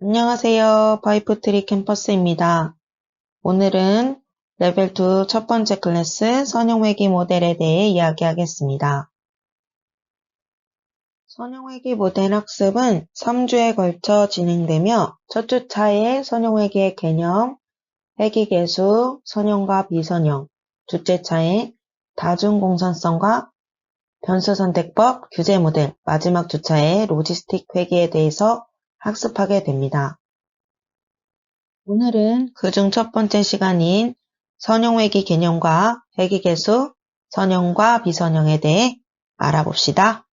안녕하세요. 파이프트리 캠퍼스입니다. 오늘은 레벨 2 첫 번째 클래스 선형회귀 모델에 대해 이야기하겠습니다. 선형회귀 모델 학습은 3주에 걸쳐 진행되며 첫 주차에 선형회귀의 개념, 회귀계수, 선형과 비선형, 둘째 차에 다중공산성과 변수선택법, 규제 모델, 마지막 주차에 로지스틱 회귀에 대해서 학습하게 됩니다. 오늘은 그중 첫 번째 시간인 선형회귀 개념과 회귀계수, 선형과 비선형에 대해 알아봅시다.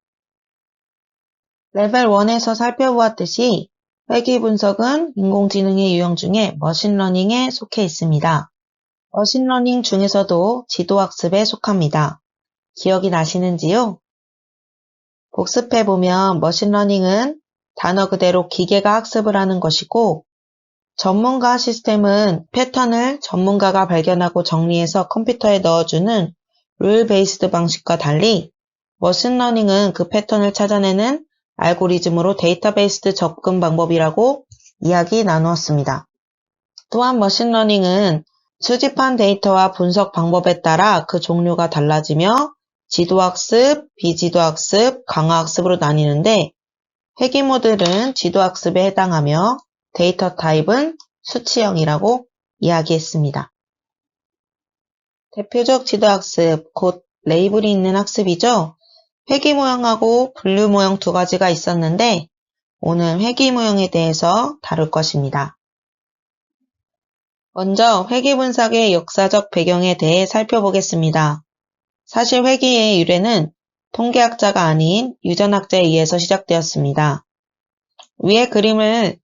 레벨 1에서 살펴보았듯이 회귀 분석은 인공지능의 유형 중에 머신러닝에 속해 있습니다. 머신러닝 중에서도 지도학습에 속합니다. 기억이 나시는지요? 복습해보면 머신러닝은 단어 그대로 기계가 학습을 하는 것이고 전문가 시스템은 패턴을 전문가가 발견하고 정리해서 컴퓨터에 넣어주는 룰 베이스드 방식과 달리 머신러닝은 그 패턴을 찾아내는 알고리즘으로 데이터베이스드 접근 방법이라고 이야기 나누었습니다. 또한 머신러닝은 수집한 데이터와 분석 방법에 따라 그 종류가 달라지며 지도학습, 비지도학습, 강화학습으로 나뉘는데 회귀 모델은 지도학습에 해당하며 데이터 타입은 수치형이라고 이야기했습니다. 대표적 지도학습, 곧 레이블이 있는 학습이죠. 회귀 모형하고 분류 모형 두 가지가 있었는데 오늘 회귀 모형에 대해서 다룰 것입니다. 먼저 회귀 분석의 역사적 배경에 대해 살펴보겠습니다. 사실 회귀의 유래는 통계학자가 아닌 유전학자에 의해서 시작되었습니다. 위의 그림을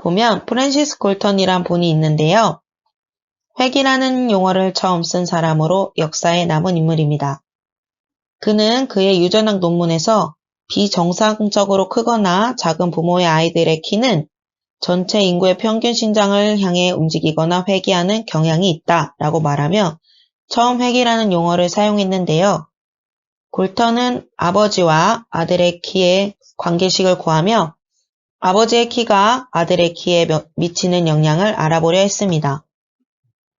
보면 프랜시스 콜턴이란 분이 있는데요. 회귀라는 용어를 처음 쓴 사람으로 역사에 남은 인물입니다. 그는 그의 유전학 논문에서 비정상적으로 크거나 작은 부모의 아이들의 키는 전체 인구의 평균 신장을 향해 움직이거나 회귀하는 경향이 있다 라고 말하며 처음 회귀라는 용어를 사용했는데요. 콜턴은 아버지와 아들의 키의 관계식을 구하며 아버지의 키가 아들의 키에 미치는 영향을 알아보려 했습니다.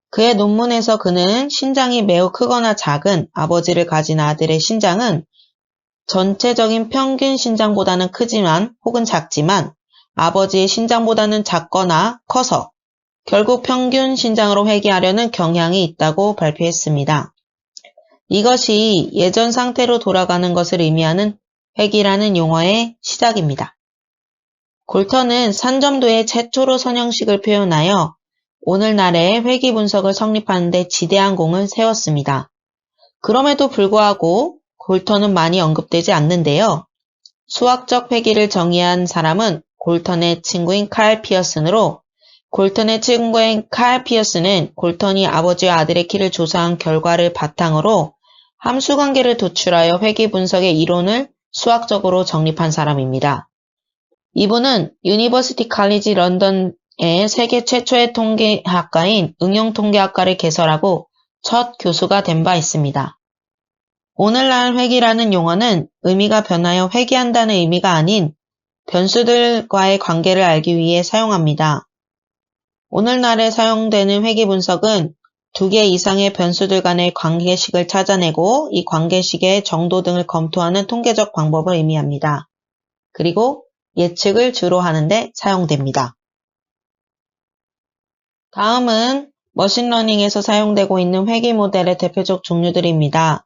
그의 논문에서 그는 신장이 매우 크거나 작은 아버지를 가진 아들의 신장은 전체적인 평균 신장보다는 크지만 혹은 작지만 아버지의 신장보다는 작거나 커서 결국 평균 신장으로 회귀하려는 경향이 있다고 발표했습니다. 이것이 예전 상태로 돌아가는 것을 의미하는 회귀라는 용어의 시작입니다. 콜턴은 산점도의 최초로 선형식을 표현하여 오늘날의 회귀 분석을 성립하는 데 지대한 공을 세웠습니다. 그럼에도 불구하고 콜턴은 많이 언급되지 않는데요. 수학적 회귀를 정의한 사람은 콜턴의 친구인 칼 피어슨으로 콜턴의 친구인 칼 피어슨은 콜턴이 아버지와 아들의 키를 조사한 결과를 바탕으로 함수관계를 도출하여 회귀 분석의 이론을 수학적으로 정립한 사람입니다. 이분은 유니버시티 칼리지 런던의 세계 최초의 통계학과인 응용통계학과를 개설하고 첫 교수가 된 바 있습니다. 오늘날 회귀라는 용어는 의미가 변하여 회귀한다는 의미가 아닌 변수들과의 관계를 알기 위해 사용합니다. 오늘날에 사용되는 회귀 분석은 2개 이상의 변수들 간의 관계식을 찾아내고 이 관계식의 정도 등을 검토하는 통계적 방법을 의미합니다. 그리고 예측을 주로 하는데 사용됩니다. 다음은 머신러닝에서 사용되고 있는 회귀 모델의 대표적 종류들입니다.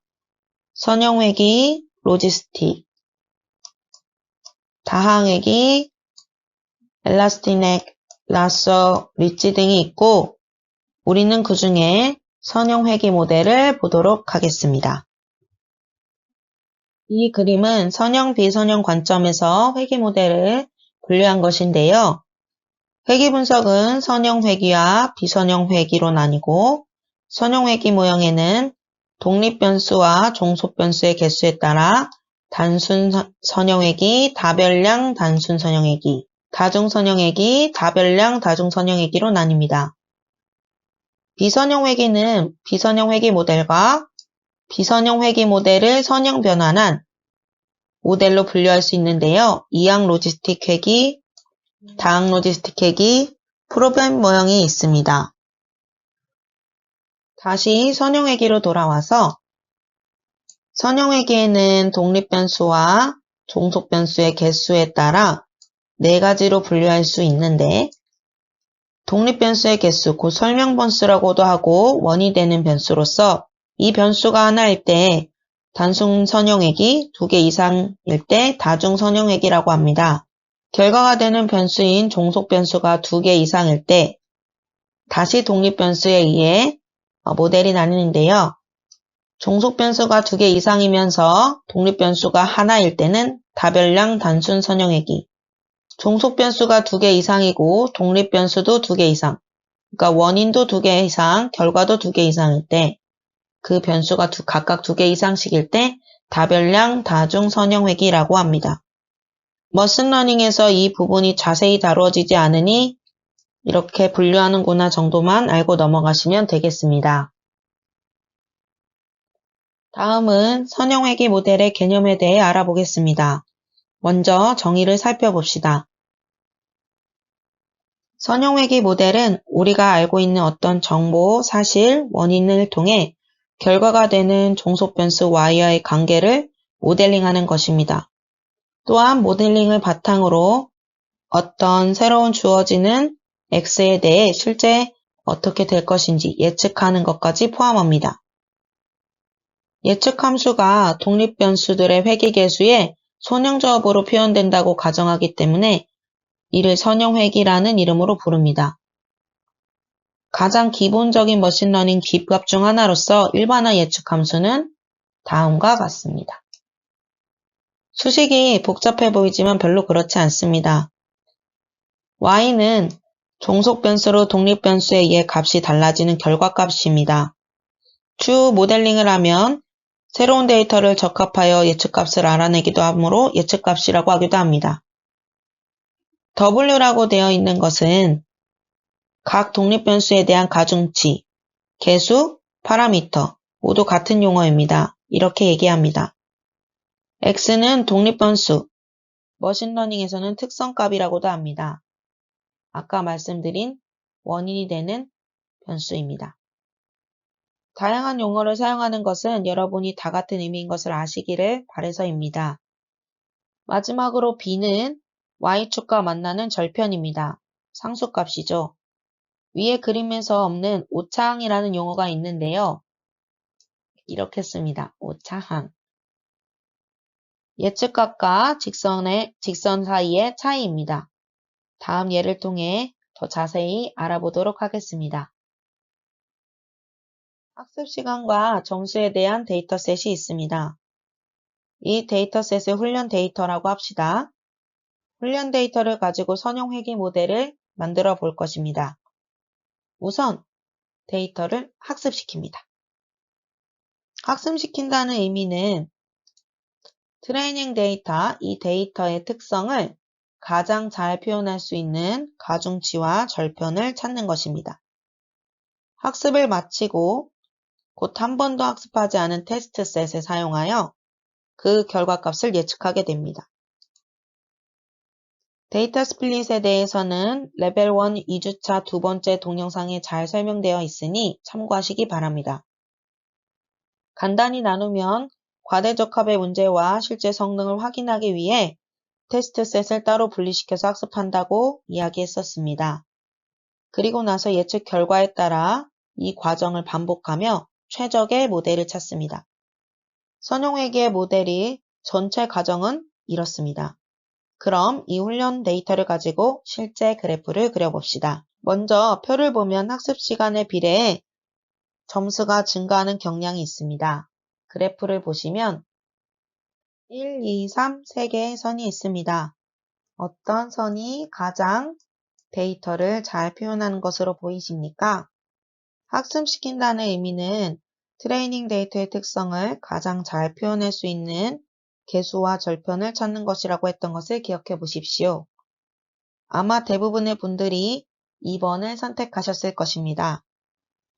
선형회귀, 로지스틱, 다항회귀, 엘라스티넥, 라서, 리치 등이 있고 우리는 그 중에 선형회귀 모델을 보도록 하겠습니다. 이 그림은 선형, 비선형 관점에서 회귀 모델을 분류한 것인데요. 회귀 분석은 선형 회귀와 비선형 회귀로 나뉘고 선형 회귀 모형에는 독립 변수와 종속 변수의 개수에 따라 단순 선형 회귀, 다별량 단순 선형 회귀, 다중 선형 회귀, 다별량 다중 선형 회귀로 나뉩니다. 비선형 회귀는 비선형 회귀 모델과 비선형 회귀 모델을 선형 변환한 모델로 분류할 수 있는데요. 이항 로지스틱 회귀, 다항 로지스틱 프로그램 모형이 있습니다. 다시 선형회기로 돌아와서 선형회기에는 독립변수와 종속변수의 개수에 따라 4가지로 분류할 수 있는데 독립변수의 개수, 곧 설명변수라고도 하고 원이 되는 변수로서 이 변수가 하나일 때 단순 선형회기, 2개 이상일 때 다중 선형회기라고 합니다. 결과가 되는 변수인 종속변수가 2개 이상일 때 다시 독립변수에 의해 모델이 나뉘는데요. 종속변수가 2개 이상이면서 독립변수가 하나일 때는 다별량 단순 선형회기, 종속변수가 2개 이상이고 독립변수도 2개 이상, 그러니까 원인도 2개 이상, 결과도 2개 이상일 때 그 변수가 각각 2개 이상씩일 때 다별량 다중 선형회기라고 합니다. 머신러닝에서 이 부분이 자세히 다루어지지 않으니 이렇게 분류하는구나 정도만 알고 넘어가시면 되겠습니다. 다음은 선형회기 모델의 개념에 대해 알아보겠습니다. 먼저 정의를 살펴봅시다. 선형회기 모델은 우리가 알고 있는 어떤 정보, 사실, 원인을 통해 결과가 되는 종속변수 y와의 관계를 모델링하는 것입니다. 또한 모델링을 바탕으로 어떤 새로운 주어지는 x에 대해 실제 어떻게 될 것인지 예측하는 것까지 포함합니다. 예측함수가 독립변수들의 회기계수의 선형조합으로 표현된다고 가정하기 때문에 이를 선형회기라는 이름으로 부릅니다. 가장 기본적인 머신러닝 기법 중 하나로서 일반화 예측함수는 다음과 같습니다. 수식이 복잡해 보이지만 별로 그렇지 않습니다. y는 종속변수로 독립변수에 의해 값이 달라지는 결과값입니다. 추후 모델링을 하면 새로운 데이터를 적합하여 예측값을 알아내기도 하므로 예측값이라고 하기도 합니다. W라고 되어 있는 것은 각 독립변수에 대한 가중치, 개수, 파라미터 모두 같은 용어입니다. 이렇게 얘기합니다. X는 독립변수, 머신러닝에서는 특성값이라고도 합니다. 아까 말씀드린 원인이 되는 변수입니다. 다양한 용어를 사용하는 것은 여러분이 다 같은 의미인 것을 아시기를 바라서입니다. 마지막으로 B는 Y축과 만나는 절편입니다. 상수값이죠. 위에 그림에서 없는 오차항이라는 용어가 있는데요. 이렇게 씁니다. 오차항. 예측값과 직선 사이의 차이입니다. 다음 예를 통해 더 자세히 알아보도록 하겠습니다. 학습 시간과 점수에 대한 데이터셋이 있습니다. 이 데이터셋을 훈련 데이터라고 합시다. 훈련 데이터를 가지고 선형회기 모델을 만들어 볼 것입니다. 우선 데이터를 학습시킵니다. 학습시킨다는 의미는 트레이닝 데이터, 이 데이터의 특성을 가장 잘 표현할 수 있는 가중치와 절편을 찾는 것입니다. 학습을 마치고 곧 한 번도 학습하지 않은 테스트셋을 사용하여 그 결과값을 예측하게 됩니다. 데이터 스플릿에 대해서는 레벨 1 2주차 두 번째 동영상에 잘 설명되어 있으니 참고하시기 바랍니다. 간단히 나누면 과대적합의 문제와 실제 성능을 확인하기 위해 테스트셋을 따로 분리시켜서 학습한다고 이야기했었습니다. 그리고 나서 예측 결과에 따라 이 과정을 반복하며 최적의 모델을 찾습니다. 선형회계의 모델이 전체 과정은 이렇습니다. 그럼 이 훈련 데이터를 가지고 실제 그래프를 그려봅시다. 먼저 표를 보면 학습 시간에 비례해 점수가 증가하는 경향이 있습니다. 그래프를 보시면 1, 2, 3, 3개의 선이 있습니다. 어떤 선이 가장 데이터를 잘 표현하는 것으로 보이십니까? 학습시킨다는 의미는 트레이닝 데이터의 특성을 가장 잘 표현할 수 있는 개수와 절편을 찾는 것이라고 했던 것을 기억해 보십시오. 아마 대부분의 분들이 2번을 선택하셨을 것입니다.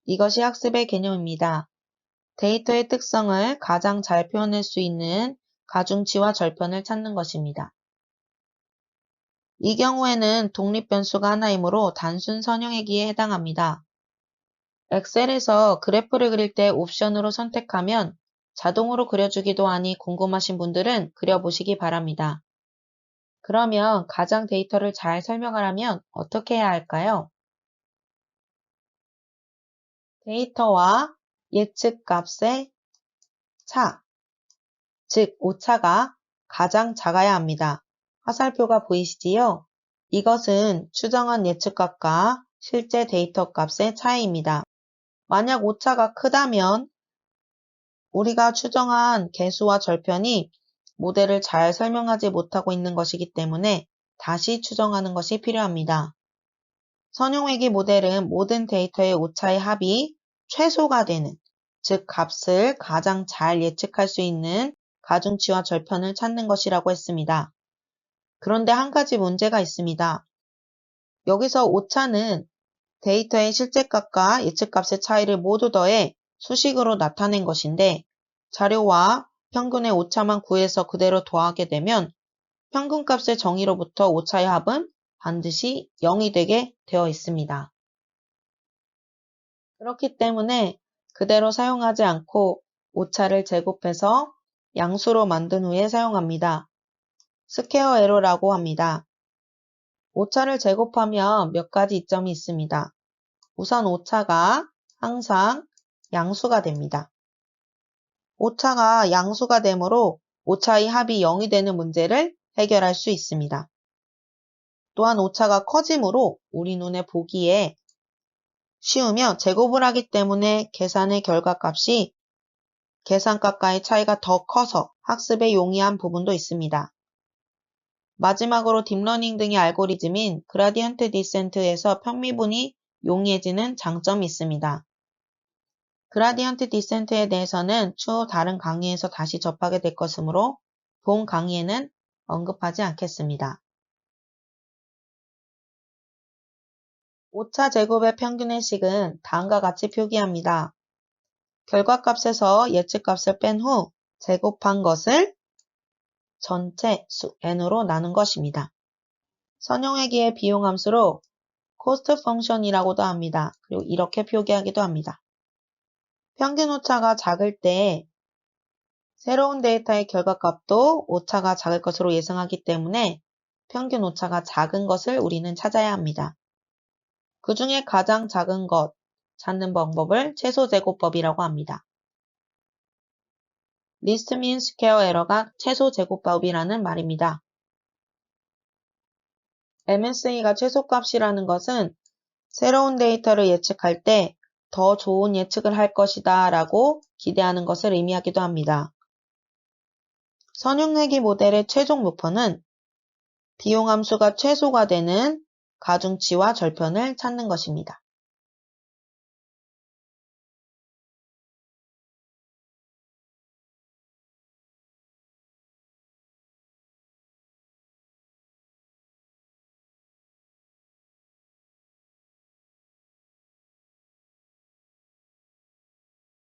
이것이 학습의 개념입니다. 데이터의 특성을 가장 잘 표현할 수 있는 가중치와 절편을 찾는 것입니다. 이 경우에는 독립변수가 하나이므로 단순 선형회기에 해당합니다. 엑셀에서 그래프를 그릴 때 옵션으로 선택하면 자동으로 그려주기도 하니 궁금하신 분들은 그려보시기 바랍니다. 그러면 가상 데이터를 잘 설명하려면 어떻게 해야 할까요? 데이터와 예측 값의 차, 즉 오차가 가장 작아야 합니다. 화살표가 보이시지요? 이것은 추정한 예측값과 실제 데이터 값의 차이입니다. 만약 오차가 크다면 우리가 추정한 개수와 절편이 모델을 잘 설명하지 못하고 있는 것이기 때문에 다시 추정하는 것이 필요합니다. 선형회귀 모델은 모든 데이터의 오차의 합이 최소가 되는, 즉 값을 가장 잘 예측할 수 있는 가중치와 절편을 찾는 것이라고 했습니다. 그런데 한 가지 문제가 있습니다. 여기서 오차는 데이터의 실제값과 예측값의 차이를 모두 더해 수식으로 나타낸 것인데 자료와 평균의 오차만 구해서 그대로 더하게 되면 평균값의 정의로부터 오차의 합은 반드시 0이 되게 되어 있습니다. 그렇기 때문에 그대로 사용하지 않고 오차를 제곱해서 양수로 만든 후에 사용합니다. 스퀘어 에러라고 합니다. 오차를 제곱하면 몇 가지 이점이 있습니다. 우선 오차가 항상 양수가 됩니다. 오차가 양수가 되므로 오차의 합이 0이 되는 문제를 해결할 수 있습니다. 또한 오차가 커지므로 우리 눈에 보기에 쉬우며 제곱을 하기 때문에 계산의 결과값이 계산값과의 차이가 더 커서 학습에 용이한 부분도 있습니다. 마지막으로 딥러닝 등의 알고리즘인 그라디언트 디센트에서 편미분이 용이해지는 장점이 있습니다. 그라디언트 디센트에 대해서는 추후 다른 강의에서 다시 접하게 될 것이므로 본 강의에는 언급하지 않겠습니다. 오차 제곱의 평균의 식은 다음과 같이 표기합니다. 결과값에서 예측값을 뺀 후 제곱한 것을 전체 수 n으로 나눈 것입니다. 선형회귀의 비용함수로 코스트 펑션이라고도 합니다. 그리고 이렇게 표기하기도 합니다. 평균 오차가 작을 때 새로운 데이터의 결과값도 오차가 작을 것으로 예상하기 때문에 평균 오차가 작은 것을 우리는 찾아야 합니다. 그 중에 가장 작은 것 찾는 방법을 최소제곱법이라고 합니다. 리스트 민 스퀘어 에러가 최소제곱법이라는 말입니다. MSE가 최소값이라는 것은 새로운 데이터를 예측할 때 더 좋은 예측을 할 것이다 라고 기대하는 것을 의미하기도 합니다. 선형회귀 모델의 최종 목표는 비용함수가 최소가 되는 가중치와 절편을 찾는 것입니다.